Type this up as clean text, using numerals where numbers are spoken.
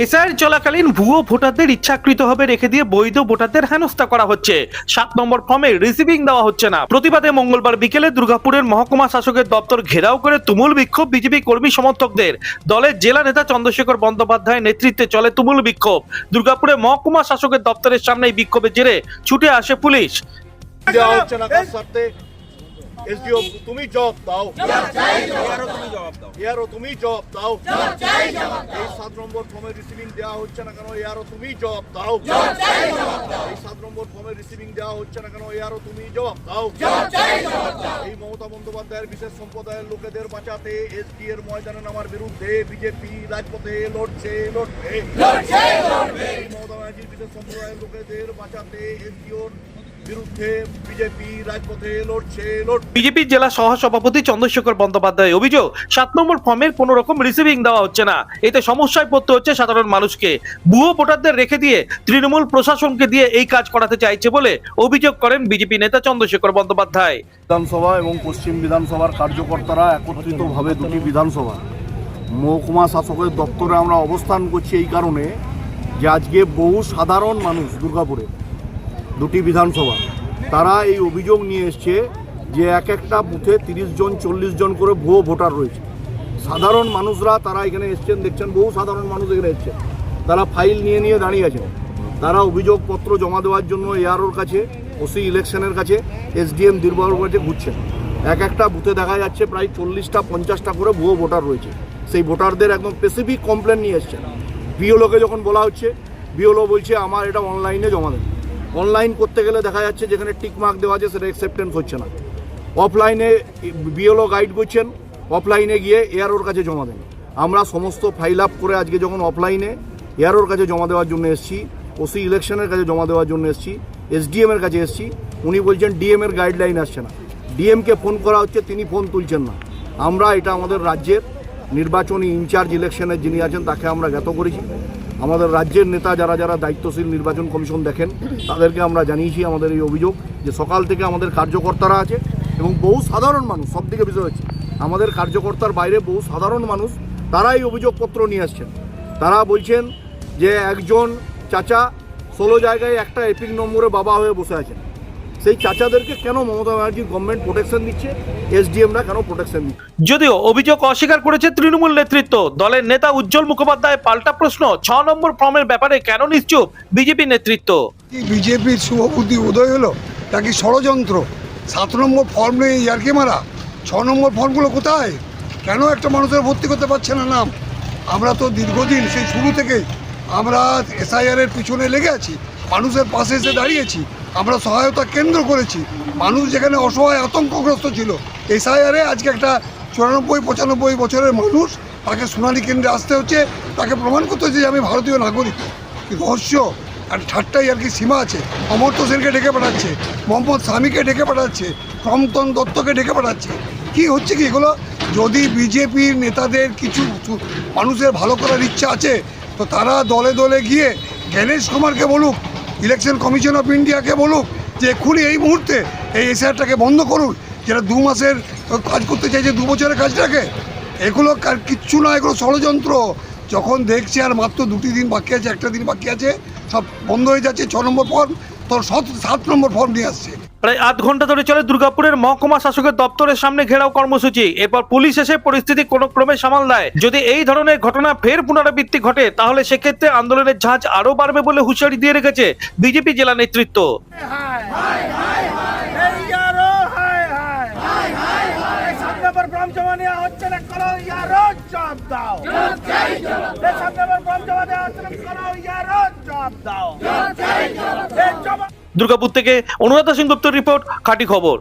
SIR চলাকালীন ভুয়ো ভোটারদের ইচ্ছাকৃতভাবে রেখে দিয়ে বৈধ ভোটারদের হেনস্থা করা হচ্ছে। 7 নম্বর ফর্মে রিসিভিং দেওয়া হচ্ছে না। প্রতিবাদে মঙ্গলবার বিকেলে দুর্গাপুরের মহকুমা শাসকের দপ্তর ঘেরাও করে তুমুল বিক্ষোভ বিজেপি কর্মী সমর্থকদের। দলের জেলা নেতা চন্দ্রশেখর বন্দ্যোপাধ্যায়ের নেতৃত্বে চলে তুমুল বিক্ষোভ। দুর্গাপুরে মহকুমা শাসকের দপ্তরের সামনে এই বিক্ষোভের জেরে ছুটে আসে পুলিশ। এসডিও তুমি জবাব দাও, এআরও তুমি জবাব দাও। এই 7 নম্বর ফর্মে রিসিভিং দেওয়া হচ্ছে না কেন? এআরও তুমি জবাব দাও। এই 7 নম্বর ফর্মে রিসিভিং দেওয়া হচ্ছে না কেন? এআরও তুমি জবাব দাও। এই মমতা বন্দ্যোপাধ্যায়ের বিশেষ সম্প্রদায়ের লোকেদের বাঁচাতে এসডি এর ময়দানে নামার বিরুদ্ধে বিজেপি রাজপথে লড়ছে। এই মমতা ব্যানার্জির বিশেষ সম্প্রদায়ের লোকেদের বাঁচাতে এসডিওর বিরুদ্ধে বিজেপি রাজপথে লড়ছে। বিজেপি জেলা সহ সভাপতি চন্দ্রশেখর বন্দ্যোপাধ্যায় অভিযোগ, 7 নম্বর ফর্মের কোন রকম রিসিভিং দেওয়া হচ্ছে না। এতে সমস্যায় পড়তে হচ্ছে সাধারণ মানুষকে। ভুয়ো ভোটারদের রেখে দিয়ে তৃণমূল প্রশাসনকে দিয়ে এই কাজ করাতে চাইছে বলে অভিযোগ করেন বিজেপি নেতা চন্দ্রশেখর বন্দ্যোপাধ্যায়। বিধানসভা এবং পশ্চিম বিধানসভার কার্যকর্তারা একত্রিতভাবে দুটি বিধানসভা মহকুমা শাসকের দপ্তরে আমরা অবস্থান করছি এই কারণে যে আজকে বহু সাধারণ মানুষ দুর্গাপুরে দুটি বিধানসভা তারা এই অভিযোগ নিয়ে এসছে যে এক একটা বুথে 30 জন 40 জন করে ভুয়ো ভোটার রয়েছে। সাধারণ মানুষরা তারা এখানে এসছেন, দেখছেন বহু সাধারণ মানুষ এখানে এসছেন, তারা ফাইল নিয়ে দাঁড়িয়ে আছেন। তারা অভিযোগপত্র জমা দেওয়ার জন্য এআরওর কাছে, ওসি ইলেকশনের কাছে, এসডিএম দীর্ঘবাবুর কাছে ঘুরছেন। এক একটা বুথে দেখা যাচ্ছে প্রায় 40টা 50টা করে ভুয়ো ভোটার রয়েছে। সেই ভোটারদের একদম স্পেসিফিক কমপ্লেন নিয়ে এসছেন। বিওলোকে যখন বলা হচ্ছে, বিওলো বলছে আমার এটা অনলাইনে জমা দেন। অনলাইন করতে গেলে দেখা যাচ্ছে যেখানে টিক মার্ক দেওয়া আছে সেটা অ্যাকসেপ্টেন্স হচ্ছে না। অফলাইনে বিএলও গাইড করছেন, অফলাইনে গিয়ে এআরওর কাছে জমা দেন। আমরা সমস্ত ফাইল আপ করে আজকে যখন অফলাইনে এআরওর কাছে জমা দেওয়ার জন্য এসেছি, ওসি ইলেকশনের কাছে জমা দেওয়ার জন্য এসেছি, এসডিএমের কাছে এসেছি, উনি বলছেন ডিএমের গাইডলাইন আসছে না। ডিএমকে ফোন করা হচ্ছে, তিনি ফোন তুলছেন না। আমরা এটা আমাদের রাজ্যের নির্বাচনী ইনচার্জ ইলেকশনের যিনি আছেন তাকে আমরা জ্ঞাত করেছি। আমাদের রাজ্যের নেতা যারা যারা দায়িত্বশীল নির্বাচন কমিশন দেখেন তাদেরকে আমরা জানিয়েছি আমাদের এই অভিযোগ যে সকাল থেকে আমাদের কার্যকর্তারা আছে এবং বহু সাধারণ মানুষ, সব দিকে বিষয় হচ্ছে আমাদের কার্যকর্তার বাইরে বহু সাধারণ মানুষ তারা এই অভিযোগপত্র নিয়ে আসছেন। তারা বলছেন যে একজন চাচা 16 জায়গায় একটা এপিক নম্বরে বাবা হয়ে বসে আছেন। সেই চাচাদেরকে কেন মমতা ব্যানার্জি গভর্নমেন্ট প্রোটেকশন দিচ্ছে, এসডিএমরা কেন প্রোটেকশন দিচ্ছে? যদিও অভিযোগ অস্বীকার করেছে তৃণমূল নেতৃত্ব, দলের নেতা উজ্জ্বল মুখোপাধ্যায় পাল্টা প্রশ্ন, 6 নম্বর ফর্মের ব্যাপারে কেন নিশ্চুপ বিজেপি নেতৃত্ব? বিজেপির শুভবুদ্ধি উদয় হলো নাকি ষড়যন্ত্র? 7 নম্বর ফর্ম নেই ইয়ার্কি মারা, 6 নম্বর ফর্মগুলো কোথায়? কেন একটা মানুষের ভর্তি করতে পারছে না নাম? আমরা তো দীর্ঘদিন সেই শুরু থেকেই আমরা এসআইআরের পিছনে লেগে আছি, মানুষের পাশে এসে দাঁড়িয়েছি, আমরা সহায়তা কেন্দ্র করেছি। মানুষ যেখানে অসহায় আতঙ্কগ্রস্ত ছিল, এসআইআরে আজকে একটা 94-95 বছরের মানুষ তাকে শুনানি কেন্দ্রে আসতে হচ্ছে, তাকে প্রমাণ করতে হচ্ছে যে আমি ভারতীয় নাগরিক। কি রহস্য! আর ঠাট্টাই আর কি সীমা আছে। অমর্ত্য সেনকে ডেকে পাঠাচ্ছে, মোহাম্মদ স্বামীকে ডেকে পাঠাচ্ছে, ক্রমতন দত্তকে ডেকে পাঠাচ্ছে। কি হচ্ছে কি এগুলো? যদি বিজেপির নেতাদের কিছু মানুষের ভালো করার ইচ্ছা আছে তো তারা দলে দলে গিয়ে জ্ঞানেশ কুমারকে বলুক, ইলেকশন কমিশন অফ ইন্ডিয়াকে বলুক যে এক্ষুনি এই মুহূর্তে এই এসআইআরটাকে বন্ধ করুন, যেটা 2 মাসের কাজ করতে চাইছে 2 বছরের কাজটাকে। এগুলো কিচ্ছু না, এগুলো ষড়যন্ত্র। যখন দেখছি আর মাত্র 2টি দিন বাকি আছে, 1টা দিন বাকি আছে, সব বন্ধ হয়ে যাচ্ছে। 6 নম্বর ফর্ম তোর 7 নম্বর ফর্ম নিয়ে আসছে। প্রায় আধ ঘন্টা ধরে চলে দুর্গাপুরের মহকুমা শাসকের দপ্তরের সামনে ঘেরাও কর্মসূচি। এরপর পুলিশ এসে পরিস্থিতি কোনো ক্রমে সামাল দেয়। যদি এই ধরনের ঘটনা ফের পুনরাবৃত্তি ঘটে তাহলে সেক্ষেত্রে আন্দোলনের ঝাঁজ আরো বাড়বে বলে হুঁশিয়ারি দিয়ে রেখেছে বিজেপি জেলা নেতৃত্ব। দুর্গাপুর থেকে অনুরাধা সেনগুপ্তর রিপোর্ট, খাঁটি খবর।